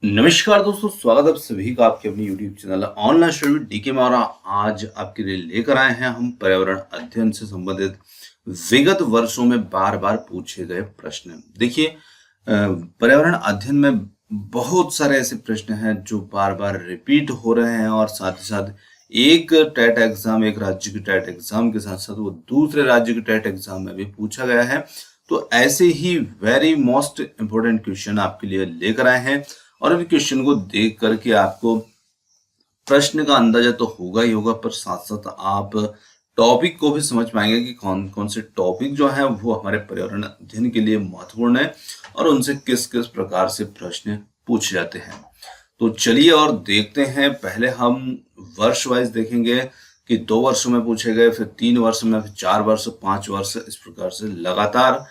नमस्कार दोस्तों, स्वागत है आप सभी का आपके अपने YouTube channel online study DK में। और आज आपके लिए लेकर आए हैं हम पर्यावरण अध्ययन से संबंधित विगत वर्षों में बार बार पूछे गए प्रश्न। देखिए, पर्यावरण अध्ययन में बहुत सारे ऐसे प्रश्न हैं जो बार बार रिपीट हो रहे हैं और साथ ही साथ एक टेट एग्जाम, एक राज्य की टेट एग्जाम के साथ साथ वो दूसरे राज्य के टेट एग्जाम में भी पूछा गया है। तो ऐसे ही वेरी मोस्ट इंपोर्टेंट क्वेश्चन आपके लिए लेकर आए हैं और अभी क्वेश्चन को देख करके आपको प्रश्न का अंदाजा तो होगा ही होगा, पर साथ साथ आप टॉपिक को भी समझ पाएंगे कि कौन कौन से टॉपिक जो है वो हमारे पर्यावरण अध्ययन के लिए महत्वपूर्ण है और उनसे किस किस प्रकार से प्रश्न पूछे जाते हैं। तो चलिए और देखते हैं। पहले हम वर्ष वाइज देखेंगे कि 2 वर्षों में पूछे गए, फिर 3 वर्ष में, फिर 4 वर्ष, 5 वर्ष, इस प्रकार से लगातार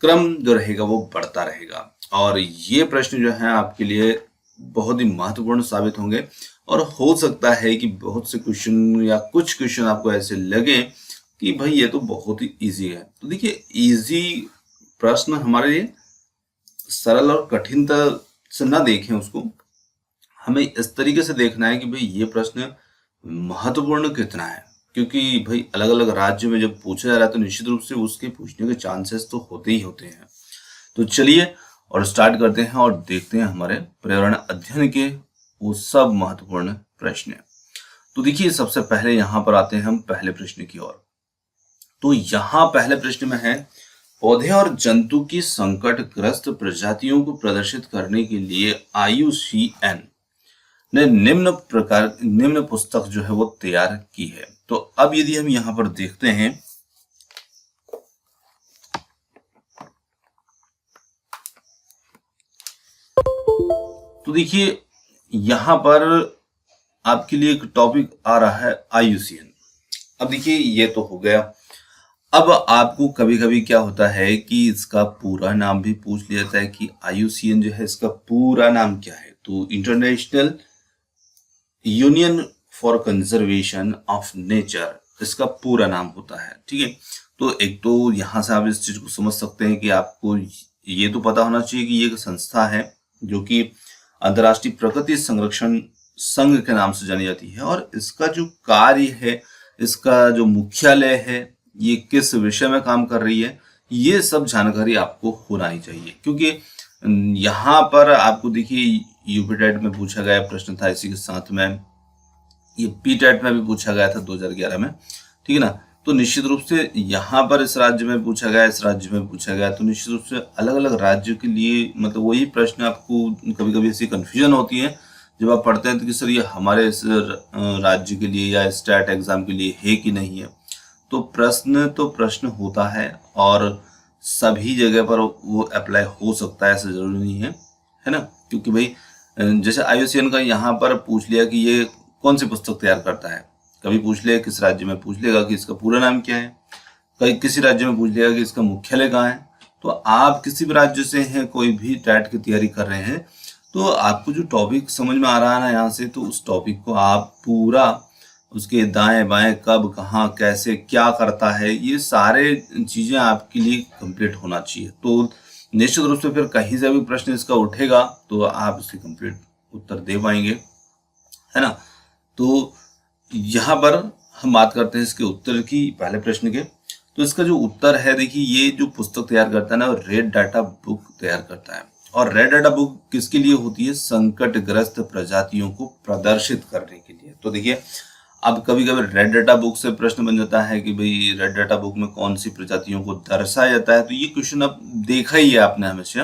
क्रम जो रहेगा वो बढ़ता रहेगा। और ये प्रश्न जो है आपके लिए बहुत ही महत्वपूर्ण साबित होंगे और हो सकता है कि बहुत से क्वेश्चन या कुछ क्वेश्चन आपको ऐसे लगे कि भाई ये तो बहुत ही इजी है। तो देखिए, इजी प्रश्न हमारे लिए सरल और कठिनता से ना देखें उसको, हमें इस तरीके से देखना है कि भाई ये प्रश्न महत्वपूर्ण कितना है। क्योंकि भाई अलग अलग राज्य में जब पूछा जा रहा है तो निश्चित रूप से उसके पूछने के चांसेस तो होते ही होते हैं। तो चलिए और स्टार्ट करते हैं और देखते हैं हमारे पर्यावरण अध्ययन के वो सब महत्वपूर्ण प्रश्न। तो देखिए, सबसे पहले यहाँ पर आते हैं हम पहले प्रश्न की ओर। तो यहाँ पहले प्रश्न में है, पौधे और जंतु की संकटग्रस्त प्रजातियों को प्रदर्शित करने के लिए IUCN ने निम्न पुस्तक जो है वो तैयार की है। तो अब यदि हम यहाँ पर देखते हैं तो देखिए, यहां पर आपके लिए एक टॉपिक आ रहा है IUCN। अब देखिए, ये तो हो गया। अब आपको कभी कभी क्या होता है कि इसका पूरा नाम भी पूछ लिया जाता है कि IUCN जो है इसका पूरा नाम क्या है। तो international union for conservation of nature इसका पूरा नाम होता है। ठीक है, तो एक तो यहां से आप इस चीज को समझ सकते हैं कि आपको ये तो पता होना चाहिए कि ये एक संस्था है जो कि अंतर्राष्ट्रीय प्रकृति संरक्षण संघ के नाम से जानी जाती है और इसका जो कार्य है, इसका जो मुख्यालय है, ये किस विषय में काम कर रही है, ये सब जानकारी आपको होना ही चाहिए। क्योंकि यहाँ पर आपको देखिए, यूपी टेट में पूछा गया प्रश्न था, इसी के साथ में ये पी टेट में भी पूछा गया था 2011 में। ठीक है ना, तो निश्चित रूप से यहाँ पर इस राज्य में पूछा गया, इस राज्य में पूछा गया, तो निश्चित रूप से अलग अलग राज्यों के लिए मतलब वही प्रश्न आपको कभी कभी ऐसी कंफ्यूजन होती है जब आप पढ़ते हैं तो कि सर ये हमारे इस राज्य के लिए या स्टेट एग्जाम के लिए है कि नहीं है। तो प्रश्न होता है और सभी जगह पर वो अप्लाई हो सकता है, ऐसा जरूरी नहीं है ना। क्योंकि भाई जैसे IUCN का यहाँ पर पूछ लिया कि ये कौन सी पुस्तक तैयार करता है, कभी पूछ ले किस राज्य में, पूछ लेगा कि इसका पूरा नाम क्या है, कहीं किसी राज्य में पूछ लेगा कि इसका मुख्यालय कहाँ है। तो आप किसी भी राज्य से हैं, कोई भी टेट की तैयारी कर रहे हैं, तो आपको जो टॉपिक समझ में आ रहा है ना यहाँ से, तो उस टॉपिक को आप पूरा उसके दाएं बाएं, कब, कहाँ, कैसे, क्या करता है, ये सारे चीजें आपके लिए कंप्लीट होना चाहिए। तो निश्चित रूप से फिर कहीं से भी प्रश्न इसका उठेगा तो आप इसके कंप्लीट उत्तर दे पाएंगे, है ना। तो यहाँ पर हम बात करते हैं इसके उत्तर की, पहले प्रश्न के। तो इसका जो उत्तर है, देखिए, ये जो पुस्तक तैयार करता है ना, रेड डाटा बुक तैयार करता है। और रेड डाटा बुक किसके लिए होती है? संकटग्रस्त प्रजातियों को प्रदर्शित करने के लिए। तो देखिए, अब कभी कभी रेड डाटा बुक से प्रश्न बन जाता है कि भाई रेड डाटा बुक में कौन सी प्रजातियों को दर्शाया जाता है। तो ये क्वेश्चन अब देखा ही है आपने हमेशा,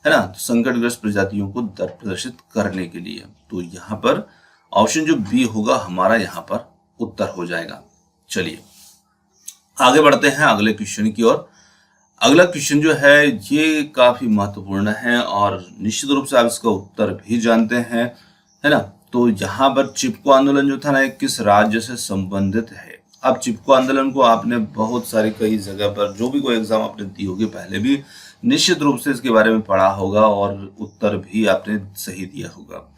है ना। तो संकटग्रस्त प्रजातियों को प्रदर्शित करने के लिए, तो यहाँ पर ऑप्शन जो बी होगा हमारा यहाँ पर उत्तर हो जाएगा। चलिए आगे बढ़ते हैं अगले क्वेश्चन की ओर। अगला क्वेश्चन जो है ये काफी महत्वपूर्ण है और निश्चित रूप से आप इसका उत्तर भी जानते हैं, है ना। तो यहाँ पर चिपको आंदोलन जो था ना, किस राज्य से संबंधित है। अब चिपको आंदोलन को आपने बहुत सारी कई जगह पर, जो भी कोई एग्जाम आपने दी होगी पहले भी, निश्चित रूप से इसके बारे में पढ़ा होगा और उत्तर भी आपने सही दिया होगा।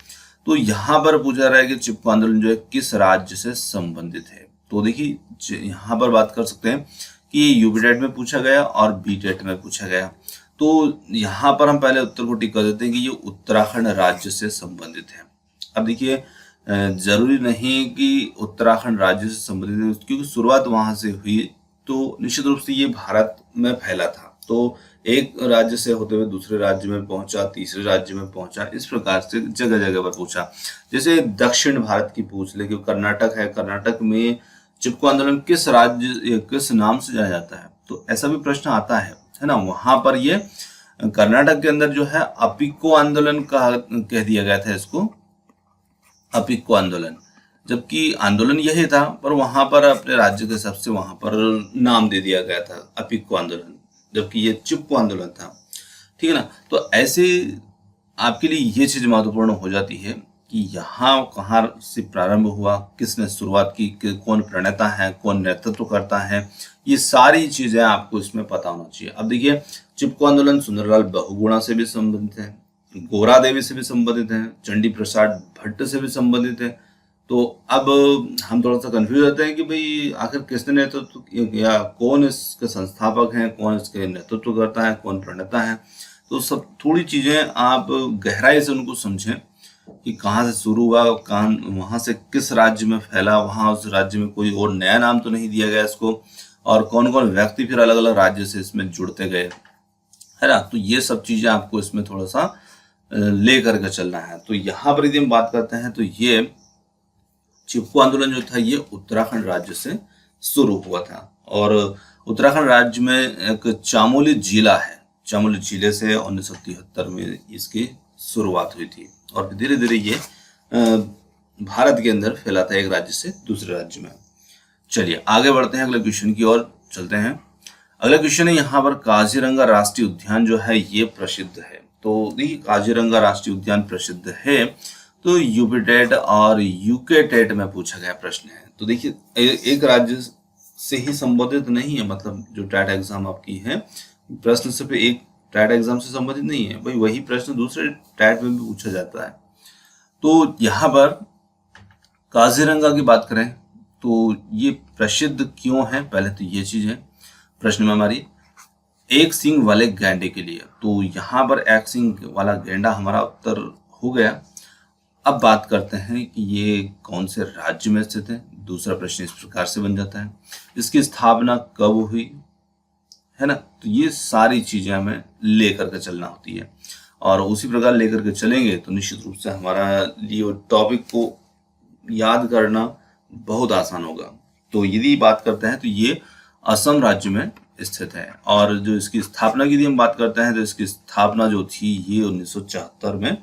तो यहाँ पर पूछा रहा है कि चिपको आंदोलन जो है किस राज्य से संबंधित है। तो देखिए, यहाँ पर बात कर सकते हैं कि यूपी टेट में पूछा गया और बी टेट में पूछा गया। तो यहाँ पर हम पहले उत्तर को टिक कर देते हैं कि ये उत्तराखंड राज्य से संबंधित है। अब देखिए जरूरी नहीं कि उत्तराखंड राज्य से संबंधित है, क्योंकि शुरुआत वहां से हुई, तो निश्चित रूप से ये भारत में फैला था। तो एक राज्य से होते हुए दूसरे राज्य में पहुंचा, तीसरे राज्य में पहुंचा, इस प्रकार से जगह जगह पर पूछा। जैसे दक्षिण भारत की पूछ ले कि कर्नाटक है, कर्नाटक में चिपको आंदोलन किस राज्य किस नाम से जाना जाता है, तो ऐसा भी प्रश्न आता है ना। वहां पर ये कर्नाटक के अंदर जो है अपिको आंदोलन कह दिया गया था इसको, अपिको आंदोलन, जबकि आंदोलन यही था, पर वहां पर अपने राज्य के हिसाब से वहां पर नाम दे दिया गया था अपिको आंदोलन, जबकि ये चिपको आंदोलन था। ठीक है ना। तो ऐसे आपके लिए ये चीज महत्वपूर्ण हो जाती है कि यहाँ कहाँ से प्रारंभ हुआ, किसने शुरुआत की, कौन प्रणेता है, कौन नेतृत्व करता है, ये सारी चीजें आपको इसमें पता होना चाहिए। अब देखिए चिपको आंदोलन सुंदरलाल बहुगुणा से भी संबंधित है, गोरा देवी से भी संबंधित है, चंडी प्रसाद भट्ट से भी संबंधित है। तो अब हम थोड़ा सा कंफ्यूज होते हैं कि भाई आखिर किसने नेतृत्व या कौन इसके संस्थापक हैं, कौन इसके नेतृत्व करता है, कौन प्रणेता है। तो सब थोड़ी चीजें आप गहराई से उनको समझें कि कहाँ से शुरू हुआ, कहाँ वहां से किस राज्य में फैला, वहां उस राज्य में कोई और नया नाम तो नहीं दिया गया इसको, और कौन कौन व्यक्ति फिर अलग अलग राज्य से इसमें जुड़ते गए, है ना। तो ये सब चीजें आपको इसमें थोड़ा सा ले करके चलना है। तो यहाँ पर यदि हम बात करते हैं तो ये चिपको आंदोलन जो था ये उत्तराखंड राज्य से शुरू हुआ था, और उत्तराखंड राज्य में एक चामोली जिला है, चामोली जिले से 1973 में इसकी शुरुआत हुई थी, और धीरे धीरे ये भारत के अंदर फैला था, एक राज्य से दूसरे राज्य में। चलिए आगे बढ़ते हैं, अगले क्वेश्चन की ओर चलते हैं। अगला क्वेश्चन है यहाँ पर काजीरंगा राष्ट्रीय उद्यान जो है ये प्रसिद्ध है। तो देखिए काजीरंगा राष्ट्रीय उद्यान प्रसिद्ध है, तो यूपी टेट और यूके टेट में पूछा गया प्रश्न है। तो देखिए एक राज्य से ही संबंधित नहीं है, मतलब जो टेट एग्जाम आपकी है प्रश्न सिर्फ एक टेट एग्जाम से संबंधित नहीं है भाई, वही प्रश्न दूसरे टेट में भी पूछा जाता है। तो यहाँ पर काजीरंगा की बात करें तो ये प्रसिद्ध क्यों है, पहले तो ये चीज है प्रश्न में हमारी, एक सींग वाले गैंडे के लिए। तो यहाँ पर एक सींग वाला गैंडा हमारा उत्तर हो गया। अब बात करते हैं कि ये कौन से राज्य में स्थित है। दूसरा प्रश्न इस प्रकार से बन जाता है, इसकी स्थापना कब हुई, है ना। तो ये सारी चीजें हमें लेकर के चलना होती है, और उसी प्रकार लेकर के चलेंगे तो निश्चित रूप से हमारा लिए टॉपिक को याद करना बहुत आसान होगा। तो यदि बात करते हैं तो ये असम राज्य में स्थित है, और जो इसकी स्थापना की यदि हम बात करते हैं तो इसकी स्थापना जो थी ये 1974 में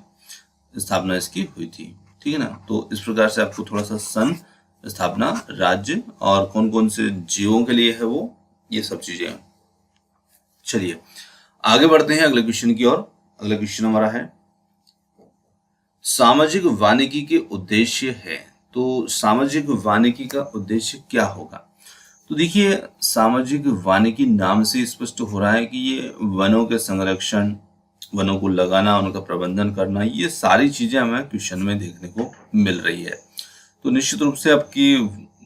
स्थापना इसकी हुई थी। ठीक है ना। तो इस प्रकार से आपको थोड़ा सा सन, स्थापना, राज्य और कौन कौन से जीवों के लिए है वो, ये सब चीजें। चलिए आगे बढ़ते हैं अगले क्वेश्चन की ओर। अगला क्वेश्चन हमारा है सामाजिक वानिकी के उद्देश्य है। तो सामाजिक वानिकी का उद्देश्य क्या होगा। तो देखिए सामाजिक वानिकी नाम से स्पष्ट हो रहा है कि ये वनों के संरक्षण, वनों को लगाना, उनका प्रबंधन करना, ये सारी चीजें हमें क्वेश्चन में देखने को मिल रही है। तो निश्चित रूप से आपकी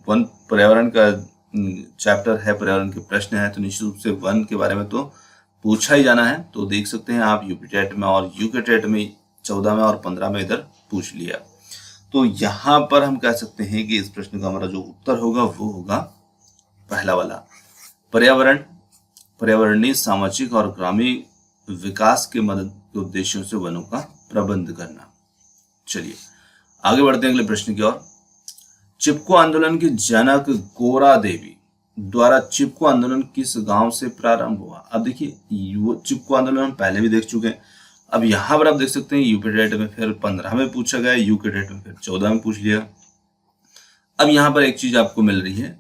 वन पर्यावरण का चैप्टर है, पर्यावरण के प्रश्न है, तो निश्चित रूप से वन के बारे में तो पूछा ही जाना है। तो देख सकते हैं आप यूपी टेट में और यूके टेट में 14 में और 15 में इधर पूछ लिया। तो यहाँ पर हम कह सकते हैं कि इस प्रश्न का हमारा जो उत्तर होगा वो होगा पहला वाला, पर्यावरण, पर्यावरणीय, सामाजिक और ग्रामीण विकास के मदद के उद्देश्यों से वनों का प्रबंध करना। चलिए आगे बढ़ते हैं अगले प्रश्न की ओर। चिपको आंदोलन के जनक गोरा देवी द्वारा चिपको आंदोलन किस गांव से प्रारंभ हुआ। अब देखिए वो चिपको आंदोलन हम पहले भी देख चुके हैं। अब यहाँ पर आप देख सकते हैं यूपी टेट में फिर 15 में पूछा गया, यूके टेट में फिर 14 में पूछ लिया। अब यहाँ पर एक चीज आपको मिल रही है,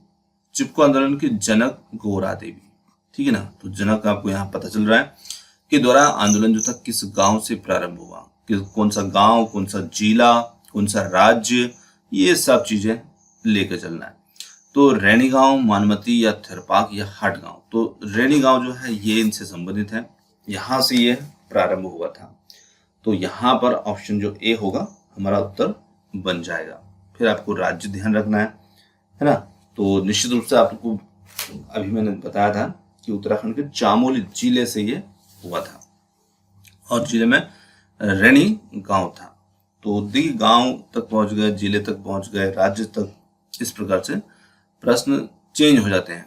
चिपको आंदोलन के जनक गोरा देवी। ठीक है ना। तो जनक आपको यहाँ पता चल रहा है के द्वारा आंदोलन जो था किस गांव से प्रारंभ हुआ, कि कौन सा गांव, कौन सा जिला, कौन सा राज्य, ये सब चीजें लेकर चलना है। तो रैनी गांव, मानमती या थिरपाक या हाट गांव। तो रैनी गांव जो है ये इनसे संबंधित है, यहाँ से ये प्रारंभ हुआ था। तो यहाँ पर ऑप्शन जो ए होगा हमारा उत्तर बन जाएगा। फिर आपको राज्य ध्यान रखना है ना। तो निश्चित रूप से आपको अभी मैंने बताया था कि उत्तराखंड के चामोली जिले से ये हुआ था और जिले में रैनी गांव था। तो देखिए गांव तक पहुंच गए, जिले तक पहुंच गए, राज्य तक, इस प्रकार से प्रश्न चेंज हो जाते हैं।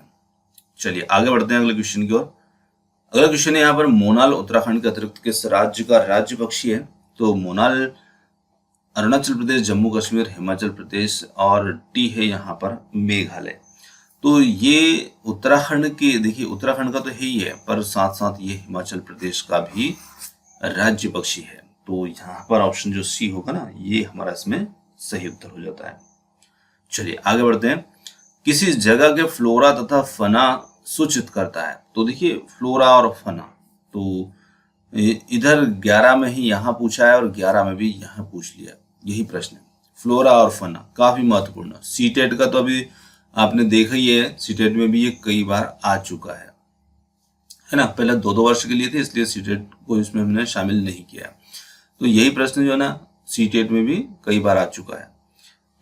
चलिए आगे बढ़ते हैं अगले क्वेश्चन की ओर। अगला क्वेश्चन है यहाँ पर, मोनाल उत्तराखंड के अतिरिक्त किस राज्य का राज्य पक्षी है? तो मोनाल अरुणाचल प्रदेश, जम्मू कश्मीर, हिमाचल प्रदेश और टी है यहाँ पर मेघालय। तो ये उत्तराखंड के, देखिए उत्तराखंड का तो है ही है, पर साथ साथ ये हिमाचल प्रदेश का भी राज्य पक्षी है। तो यहाँ पर ऑप्शन जो सी होगा ना, ये हमारा इसमें सही उत्तर हो जाता है। चलिए आगे बढ़ते हैं। किसी जगह के फ्लोरा तथा फना सूचित करता है? तो देखिए फ्लोरा और फना, तो इधर 11 में ही यहाँ पूछा है और 11 में भी यहाँ पूछ लिया, यही प्रश्न है। फ्लोरा और फना काफी महत्वपूर्ण। सीटेट का तो अभी आपने देखा ही है, सीटेट में भी ये कई बार आ चुका है ना। पहले 2-2 वर्ष के लिए थे, इसलिए सीटेट को इसमें हमने शामिल नहीं किया। तो यही प्रश्न जो है ना, सीटेट में भी कई बार आ चुका है।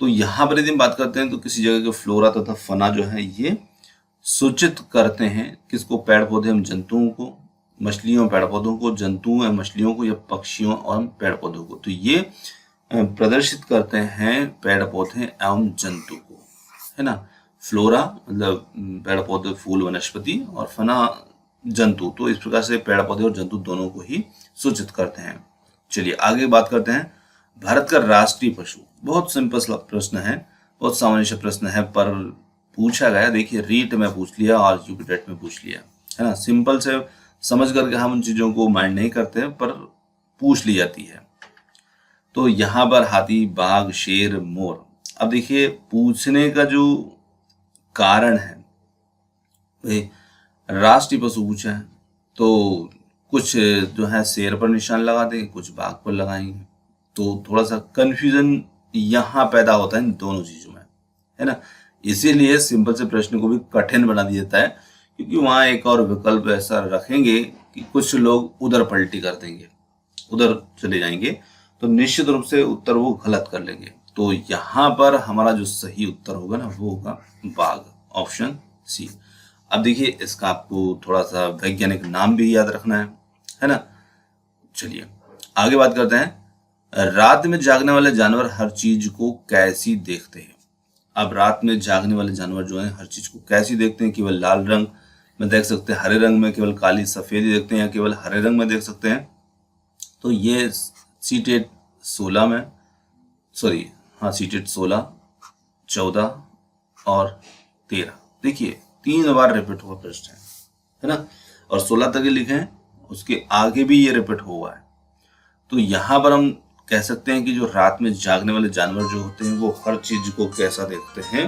तो यहाँ पर यदि हम बात करते हैं तो किसी जगह के फ्लोरा तथा फना जो है ये सूचित करते हैं किसको? पेड़ पौधे एवं जंतुओं को, मछलियों पेड़ पौधों को, जंतुओं एवं मछलियों को, या पक्षियों और पेड़ पौधों को। तो ये प्रदर्शित करते हैं पेड़ पौधे एवं जंतु को, है ना। फ्लोरा मतलब पेड़ पौधे, फूल, वनस्पति, और फना जंतु। तो इस प्रकार से पेड़ पौधे और जंतु दोनों को ही सूचित करते हैं। चलिए आगे बात करते हैं। भारत का राष्ट्रीय पशु, बहुत सिंपल प्रश्न है, बहुत सामान्य सा प्रश्न है, पर पूछा गया। देखिए रीट में पूछ लिया और यूपीटेट में पूछ लिया, है ना। सिंपल से समझ करके हम उन चीजों को माइंड नहीं करते, पर पूछ ली जाती है। तो यहाँ पर हाथी, बाघ, शेर, मोर। अब देखिए पूछने का जो कारण है, भाई राष्ट्रीय पशु पूछा है, तो कुछ जो है शेर पर निशान लगा देंगे, कुछ बाघ पर लगाएंगे, तो थोड़ा सा कंफ्यूजन यहाँ पैदा होता है इन दोनों चीजों में, है ना। इसीलिए सिंपल से प्रश्न को भी कठिन बना दिया जाता है, क्योंकि वहां एक और विकल्प ऐसा रखेंगे कि कुछ लोग उधर पलटी कर देंगे, उधर चले जाएंगे, तो निश्चित रूप से उत्तर वो गलत कर लेंगे। तो यहाँ पर हमारा जो सही उत्तर होगा ना, वो होगा बाघ, ऑप्शन सी। अब देखिए इसका आपको थोड़ा सा वैज्ञानिक नाम भी याद रखना है ना। चलिए आगे बात करते हैं। रात में जागने वाले जानवर हर चीज को कैसी देखते हैं? अब रात में जागने वाले जानवर जो है हर चीज को कैसी देखते हैं? केवल लाल रंग में देख सकते हैं, हरे रंग में, केवल काली सफेद देखते हैं, या केवल हरे रंग में देख सकते हैं? तो ये सीटेट 16 में, सॉरी हाँ, सीटेट 16, 14 और 13, देखिए 3 बार रिपीट हुआ प्रश्न है ना। और 16 तक लिखे हैं, उसके आगे भी ये रिपीट हुआ है। तो यहाँ पर हम कह सकते हैं कि जो रात में जागने वाले जानवर जो होते हैं वो हर चीज को कैसा देखते हैं?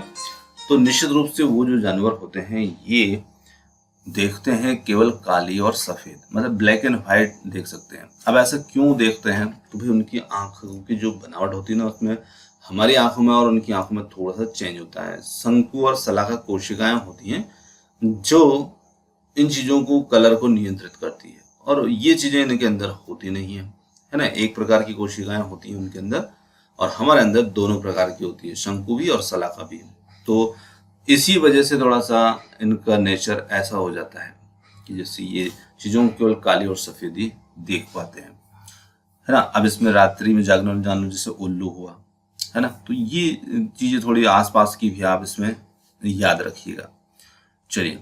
तो निश्चित रूप से वो जो जानवर होते हैं ये देखते हैं केवल काली और सफेद, मतलब ब्लैक एंड व्हाइट देख सकते हैं। अब ऐसा क्यों देखते हैं? तो भाई उनकी आंखों की जो बनावट होती है ना, उसमें हमारी आंखों में और उनकी आंखों में थोड़ा सा चेंज होता है। शंकु और शलाका कोशिकाएं होती हैं जो इन चीजों को, कलर को नियंत्रित करती है, और ये चीजें इनके अंदर होती नहीं है ना। एक प्रकार की कोशिकाएं होती हैं उनके अंदर, और हमारे अंदर दोनों प्रकार की होती है, शंकु भी और शलाका भी। तो इसी वजह से थोड़ा सा इनका नेचर ऐसा हो जाता है कि जैसे ये चीजों को केवल काली और सफेद ही देख पाते हैं, है ना। अब इसमें रात्रि में जागने वाले जानवर जैसे उल्लू हुआ, है ना, तो ये चीजें थोड़ी आसपास की भी आप इसमें याद रखिएगा। चलिए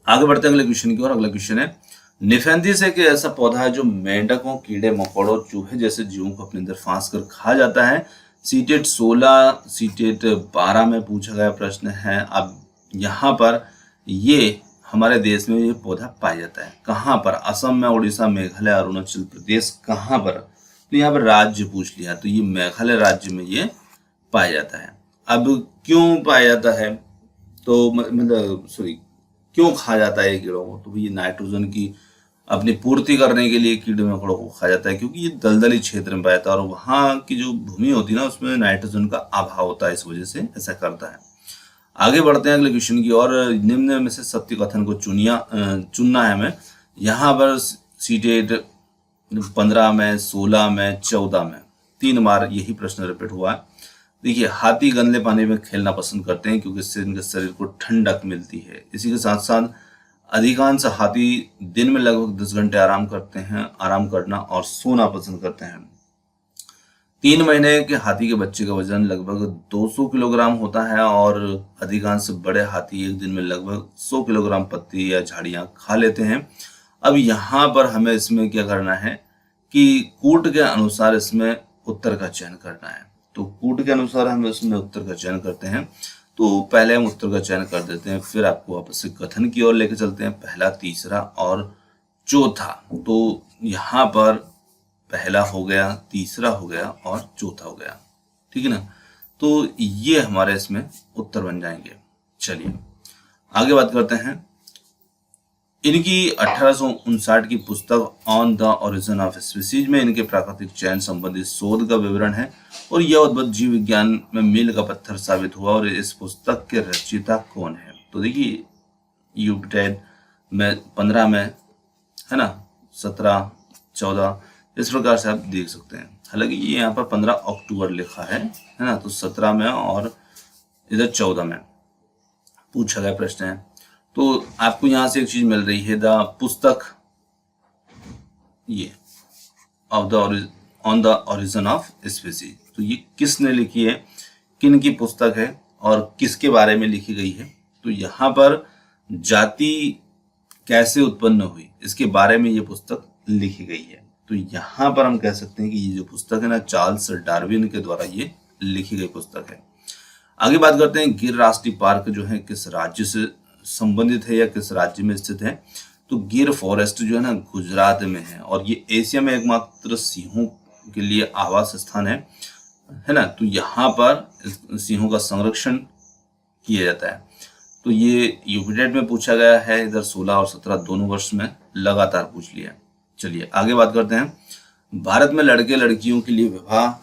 आगे बढ़ते हैं अगले क्वेश्चन की ओर। अगला क्वेश्चन है, निफेंथिस एक ऐसा पौधा है जो मेंढकों, कीड़े मकोड़ों, चूहे जैसे जीवों को अपने अंदर फांस कर खा जाता है। सीटेट 16, सीटेट 12 में पूछा गया प्रश्न है। अब यहाँ पर ये हमारे देश में ये पौधा पाया जाता है कहाँ पर? असम में, उड़ीसा, मेघालय, अरुणाचल प्रदेश, कहाँ पर? तो यहाँ पर राज्य पूछ लिया, तो ये मेघालय राज्य में ये पाया जाता है। अब क्यों पाया जाता है? तो मतलब सॉरी, क्यों खा जाता है कीड़ों को? तो ये नाइट्रोजन की अपनी पूर्ति करने के लिए कीड़े मकोड़ों को खा जाता है, क्योंकि ये दलदली क्षेत्र में पाया जाता है और वहाँ की जो भूमि होती है ना, उसमें नाइट्रोजन का अभाव होता है, इस वजह से ऐसा करता है। आगे बढ़ते हैं अगले क्वेश्चन की और। निम्न में से सत्य कथन को चुनना है हमें। यहाँ पर सीटेट 15 में, 16 में, 14 में 3 बार यही प्रश्न रिपीट हुआ है। देखिए हाथी गंदे पानी में खेलना पसंद करते हैं क्योंकि इससे इनके शरीर को ठंडक मिलती है। इसी के साथ साथ अधिकांश हाथी दिन में लगभग 10 घंटे आराम करते हैं। आराम करना और सोना पसंद करते हैं। 3 महीने के हाथी के बच्चे का वजन लगभग 200 किलोग्राम होता है और अधिकांश बड़े हाथी एक दिन में लगभग 100 किलोग्राम पत्ती या झाड़ियां खा लेते हैं। अब यहाँ पर हमें इसमें क्या करना है कि कूट के अनुसार इसमें उत्तर का चयन करना है। तो कूट के अनुसार हम इसमें उत्तर का चयन करते हैं। तो पहले हम उत्तर का चयन कर देते हैं, फिर आपको वापस से कथन की ओर लेकर चलते हैं, पहला, तीसरा और चौथा। तो यहाँ पर पहला हो गया, तीसरा हो गया और चौथा हो गया, ठीक है ना। तो ये हमारे इसमें उत्तर बन जाएंगे। चलिए आगे बात करते हैं। इनकी 1859 की पुस्तक on the origin of species में इनके प्राकृतिक चयन संबंधित शोध का विवरण है और यह अद्भुत जीव विज्ञान में मील का पत्थर साबित हुआ। और इस पुस्तक के रचयिता कौन है? तो देखिए यूपिटेड में 15 में है ना, 17, 14 इस प्रकार से आप देख सकते हैं। हालांकि ये यहाँ पर 15 अक्टूबर लिखा है ना, तो 17 में और इधर 14 में पूछा गया प्रश्न है। तो आपको यहाँ से एक चीज मिल रही है, द पुस्तक ये on the origin of species. तो ये किसने लिखी है, किन की पुस्तक है और किसके बारे में लिखी गई है? तो यहाँ पर जाति कैसे उत्पन्न हुई इसके बारे में ये पुस्तक लिखी गई है। तो यहाँ पर हम कह सकते हैं कि ये जो पुस्तक है ना, चार्ल्स डार्विन के द्वारा ये लिखी गई पुस्तक है। आगे बात करते हैं, गिर राष्ट्रीय पार्क जो है किस राज्य से संबंधित है या किस राज्य में स्थित है? तो गिर फॉरेस्ट जो है ना गुजरात में है और ये एशिया में एकमात्र सिंहों के लिए आवास स्थान है ना। तो यहाँ पर सिंहों का संरक्षण किया जाता है। तो ये यूपीटेट में पूछा गया है, इधर 16 और 17 दोनों वर्ष में लगातार पूछ लिया। चलिए आगे बात करते हैं। भारत में लड़के लड़कियों के लिए विवाह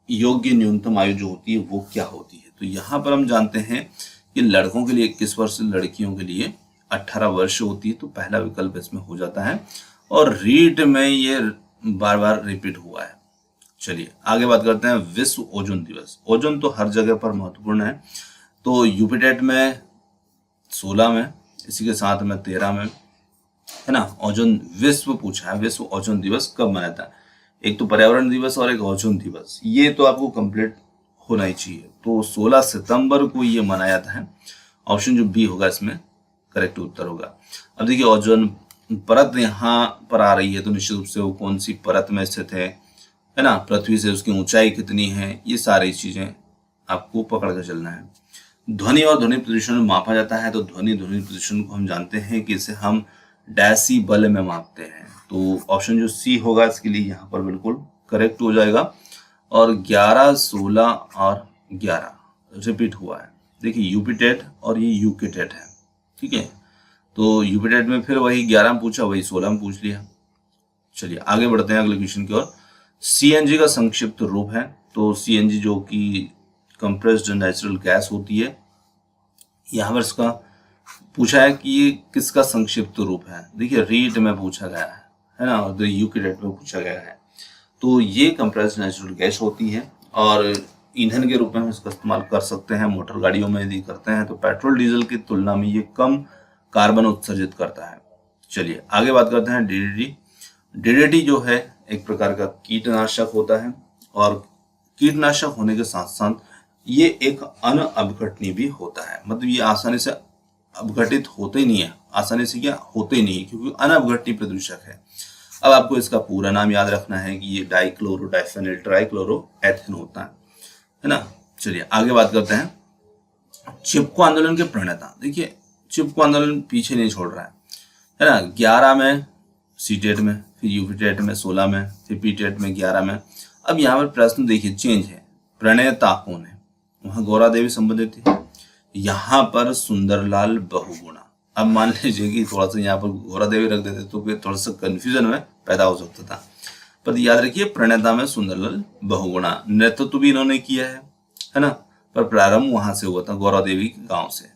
योग्य न्यूनतम आयु जो होती है वो क्या होती है? तो यहाँ पर हम जानते हैं कि लड़कों के लिए 21 वर्ष, लड़कियों के लिए 18 वर्ष होती है। तो पहला विकल्प इसमें हो जाता है और रीट में ये बार बार रिपीट हुआ है। चलिए आगे बात करते हैं, विश्व ओजोन दिवस। ओजोन तो हर जगह पर महत्वपूर्ण है। तो यूपीटेट में 16 में, इसी के साथ में 13 में है ना, ओजोन विश्व पूछा है। विश्व ओजोन दिवस कब मनाता है? एक तो पर्यावरण दिवस और एक ओजोन दिवस, ये तो आपको कंप्लीट होना ही चाहिए। तो 16 सितंबर को ये मनाया जाता है। ऑप्शन जो बी होगा इसमें करेक्ट उत्तर होगा। अब देखिए ओजोन परत यहाँ पर आ रही है, तो निश्चित रूप से वो कौन सी परत में स्थित है ना, पृथ्वी से उसकी ऊंचाई कितनी है, ये सारी चीजें आपको पकड़ कर चलना है। ध्वनि और ध्वनि प्रदूषण मापा जाता है। तो ध्वनि प्रदूषण को हम जानते हैं कि इसे हम डेसिबल में मापते हैं। तो ऑप्शन जो सी होगा इसके लिए यहाँ पर बिल्कुल करेक्ट हो जाएगा। और 11, 16 और 11 रिपीट हुआ है। देखिए यूपीटेट और ये यूकेटेट है, ठीक है। तो यूपीटेट में फिर वही 11 में पूछा, वही 16 में पूछ लिया। चलिए आगे बढ़ते हैं अगले क्वेश्चन की ओर। सीएनजी का संक्षिप्त रूप है। तो सीएनजी जो कि कंप्रेस्ड नेचुरल गैस होती है, यहाँ पर इसका पूछा है कि ये किसका संक्षिप्त रूप है। देखिए रीट में पूछा गया है ना, और यूकेटेट में पूछा गया है। तो ये कंप्रेस्ड नेचुरल गैस होती है और ईंधन के रूप में हम इसका इस्तेमाल कर सकते हैं। मोटर गाड़ियों में यदि करते हैं तो पेट्रोल डीजल की तुलना में ये कम कार्बन उत्सर्जित करता है। चलिए आगे बात करते हैं डीडीटी। डीडीटी जो है एक प्रकार का कीटनाशक होता है और कीटनाशक होने के साथ साथ ये एक अनअपघटनीय भी होता है। मतलब ये आसानी से अपघटित होते ही नहीं है, आसानी से क्या होते ही नहीं, क्योंकि अनअपघटनीय प्रदूषक है। अब आपको इसका पूरा नाम याद रखना है कि ये डाइक्लोरो डाइफेनिल ट्राइक्लोरो एथेन होता है ना। चलिए आगे बात करते हैं चिपको आंदोलन के प्रणेता। देखिए चिपको आंदोलन पीछे नहीं छोड़ रहा है ना। 11 में सीटेट में, फिर यूपीटेट में 16 में, फिर पीटेट में 11 में। अब यहाँ पर प्रश्न देखिए चेंज है, प्रणेता कौन है? वहां गौरा देवी संबंधित थी, यहाँ पर सुंदरलाल बहुगुणा। अब मान लीजिए कि थोड़ा सा यहाँ पर गौरा देवी रख देते तो फिर थोड़ा सा कंफ्यूजन में पैदा हो सकता था, पर याद रखिए प्रणेता में सुंदरलाल बहुगुणा। नेतृत्व भी इन्होंने किया है ना, पर प्रारंभ वहां से हुआ था, गौरा देवी के गांव से।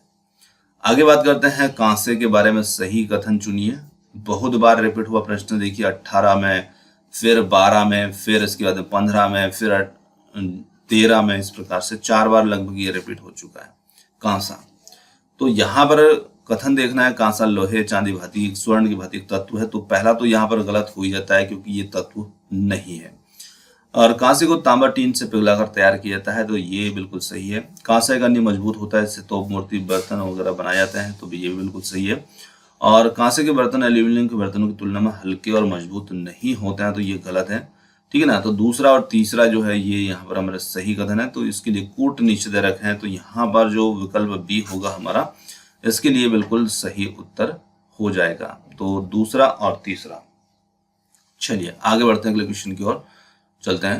आगे बात करते हैं कांसे के बारे में सही कथन चुनिए। बहुत बार रिपीट हुआ प्रश्न, देखिए 18 में, फिर 12 में, फिर इसके बाद 15 में, फिर 13 में, इस प्रकार से 4 बार लगभग ये रिपीट हो चुका है कांसा। तो यहाँ पर कथन देखना है, कांसा लोहे चांदी भांति स्वर्ण की भांति तत्व है, तो पहला तो यहाँ पर गलत हो ही जाता है क्योंकि ये तत्व नहीं है। और कांसे को तांबा टीन से पिघलाकर तैयार किया जाता है, तो ये बिल्कुल सही है। कांसा का अन्य मजबूत होता है, इससे तोप मूर्ति बर्तन वगैरह बनाए जाते हैं, तो ये भी बिल्कुल सही है। और कांसे के बर्तन एल्यूमिनियम के बर्तनों की तुलना में हल्के और मजबूत नहीं होते हैं, तो ये गलत है, ठीक है ना। तो दूसरा और तीसरा जो है ये यहाँ पर हमारा सही कथन है, तो इसके लिए कूट नीचे दे रखे हैं, तो यहाँ पर जो विकल्प बी होगा हमारा, इसके लिए बिल्कुल सही उत्तर हो जाएगा। तो दूसरा और तीसरा। चलिए आगे बढ़ते हैं, अगले क्वेश्चन की ओर चलते हैं।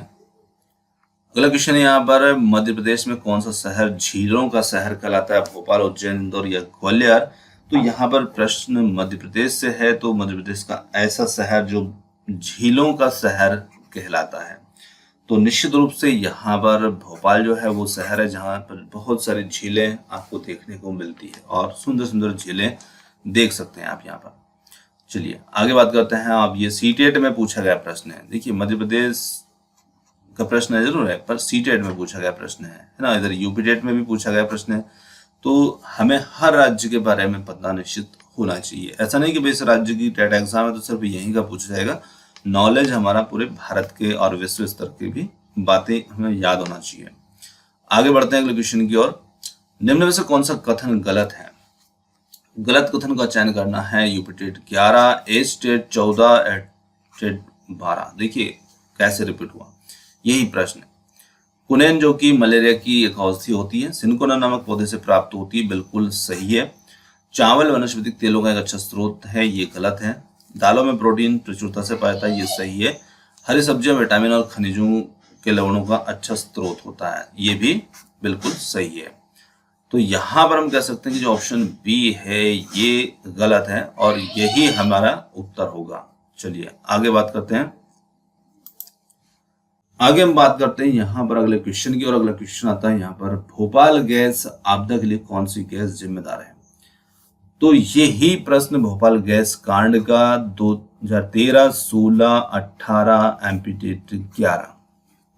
अगला क्वेश्चन है यहाँ पर, मध्य प्रदेश में कौन सा शहर झीलों का शहर कहलाता है? भोपाल, उज्जैन, इंदौर या ग्वालियर? तो यहाँ पर प्रश्न मध्य प्रदेश से है, तो मध्य प्रदेश का ऐसा शहर जो झीलों का शहर कहलाता है, तो निश्चित रूप से यहाँ पर भोपाल जो है वो शहर है जहाँ पर बहुत सारी झीलें आपको देखने को मिलती है और सुंदर सुंदर झीलें देख सकते हैं आप यहाँ पर। चलिए आगे बात करते हैं। अब ये सीटेट में पूछा गया प्रश्न है। देखिए मध्य प्रदेश का प्रश्न है जरूर है, पर सीटेट में पूछा गया प्रश्न है ना। इधर यूपीटेट में भी पूछा गया प्रश्न है, तो हमें हर राज्य के बारे में पता निश्चित होना चाहिए। ऐसा नहीं कि भाई इस राज्य की टेट एग्जाम है तो सिर्फ यहीं का पूछा जाएगा। नॉलेज हमारा पूरे भारत के और विश्व स्तर की भी बातें हमें याद होना चाहिए। आगे बढ़ते हैं अगले क्वेश्चन की ओर। निम्न में से कौन सा कथन गलत है? गलत कथन का चयन करना है। UPTET 11, estate 14, estate 12। देखिए कैसे रिपीट हुआ, यही प्रश्न है। कुनेन जो कि मलेरिया की एक औषधि होती है, सिनकोना नामक पौधे से प्राप्त होती है, बिल्कुल सही है। चावल वनस्पतिक तेलों का एक अच्छा स्रोत है, ये गलत है। दालों में प्रोटीन प्रचुरता से पाया जाता है, ये सही है। हरी सब्जियां विटामिन और खनिजों के लवणों का अच्छा स्रोत होता है, ये भी बिल्कुल सही है। तो यहाँ पर हम कह सकते हैं कि जो ऑप्शन बी है ये गलत है और यही हमारा उत्तर होगा। चलिए आगे बात करते हैं। आगे हम बात करते हैं यहाँ पर अगले क्वेश्चन की, और अगला क्वेश्चन आता है यहाँ पर, भोपाल गैस आपदा के लिए कौन सी गैस जिम्मेदार है? तो यही प्रश्न भोपाल गैस कांड का 2013, 16, 18, एमपीटेट 11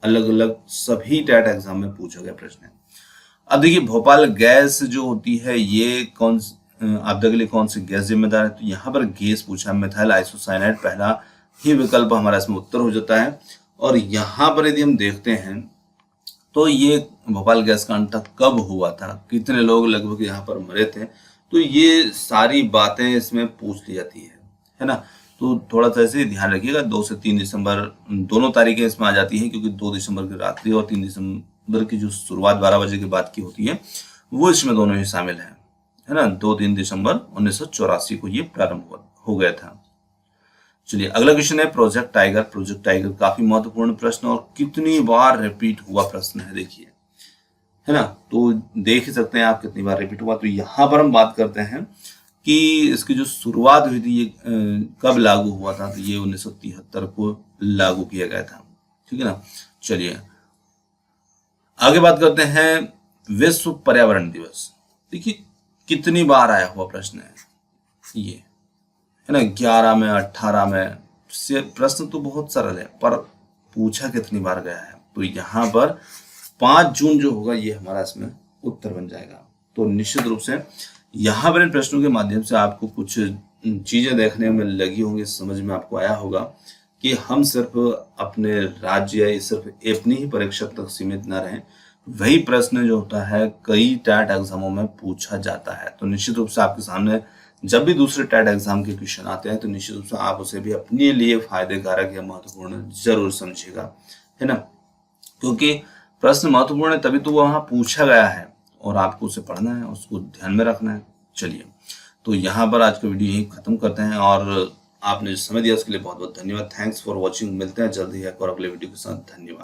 अलग अलग सभी टेट एग्जाम में पूछा गया प्रश्न है। अब देखिए भोपाल गैस जो होती है ये कौन आपदा के लिए कौन सी गैस जिम्मेदार है? तो यहाँ पर गैस पूछा, मिथाइल आइसोसाइनाइड पहला ही विकल्प हमारा इसमें उत्तर हो जाता है। और यहाँ पर यदि हम देखते हैं तो ये भोपाल गैस कांड कब हुआ था, कितने लोग लगभग यहाँ पर मरे थे, तो ये सारी बातें इसमें पूछ ली जाती है ना। तो थोड़ा सा ऐसे ध्यान रखिएगा। 2 से 3 दिसंबर दोनों तारीखें इसमें आ जाती हैं, क्योंकि 2 दिसंबर की रात्रि और 3 दिसंबर की जो शुरुआत 12 बजे के बाद की होती है वो इसमें दोनों ही शामिल है ना। 2-3 दिसंबर 1984 को ये प्रारंभ हो गया था। चलिए अगला क्वेश्चन है प्रोजेक्ट टाइगर। प्रोजेक्ट टाइगर काफी महत्वपूर्ण प्रश्न और कितनी बार रिपीट हुआ प्रश्न है, देखिए है ना। तो देख ही सकते हैं आप कितनी बार रिपीट हुआ। तो यहाँ पर हम बात करते हैं कि इसकी जो शुरुआत हुई थी ये कब लागू हुआ था, तो ये 1973 को लागू किया गया था, ठीक है ना। चलिए आगे बात करते हैं विश्व पर्यावरण दिवस। देखिए कितनी बार आया हुआ प्रश्न है ये, है ना। 11 में, 18 में, से प्रश्न तो बहुत सरल है पर पूछा कितनी बार गया है। तो यहाँ पर 5 जून जो होगा ये हमारा इसमें उत्तर बन जाएगा। तो निश्चित रूप से यहाँ पर इन प्रश्नों के माध्यम से आपको कुछ चीजें देखने में लगी होंगी, समझ में आपको आया होगा कि हम सिर्फ अपने राज्य या सिर्फ अपनी ही परीक्षा तक सीमित न रहें। वही प्रश्न जो होता है कई टैट एग्जामों में पूछा जाता है। तो निश्चित रूप से आपके सामने जब भी दूसरे टैट एग्जाम के क्वेश्चन आते हैं तो निश्चित रूप से आप उसे भी अपने लिए फायदे कारक या महत्वपूर्ण जरूर समझिएगा, है ना। क्योंकि प्रश्न महत्वपूर्ण है तभी तो वो वहां पूछा गया है और आपको उसे पढ़ना है, उसको ध्यान में रखना है। चलिए तो यहाँ पर आज का वीडियो यही खत्म करते हैं और आपने जो समय दिया उसके लिए बहुत बहुत धन्यवाद। Thanks for watching. मिलते हैं जल्दी एक और अगले वीडियो के साथ। धन्यवाद।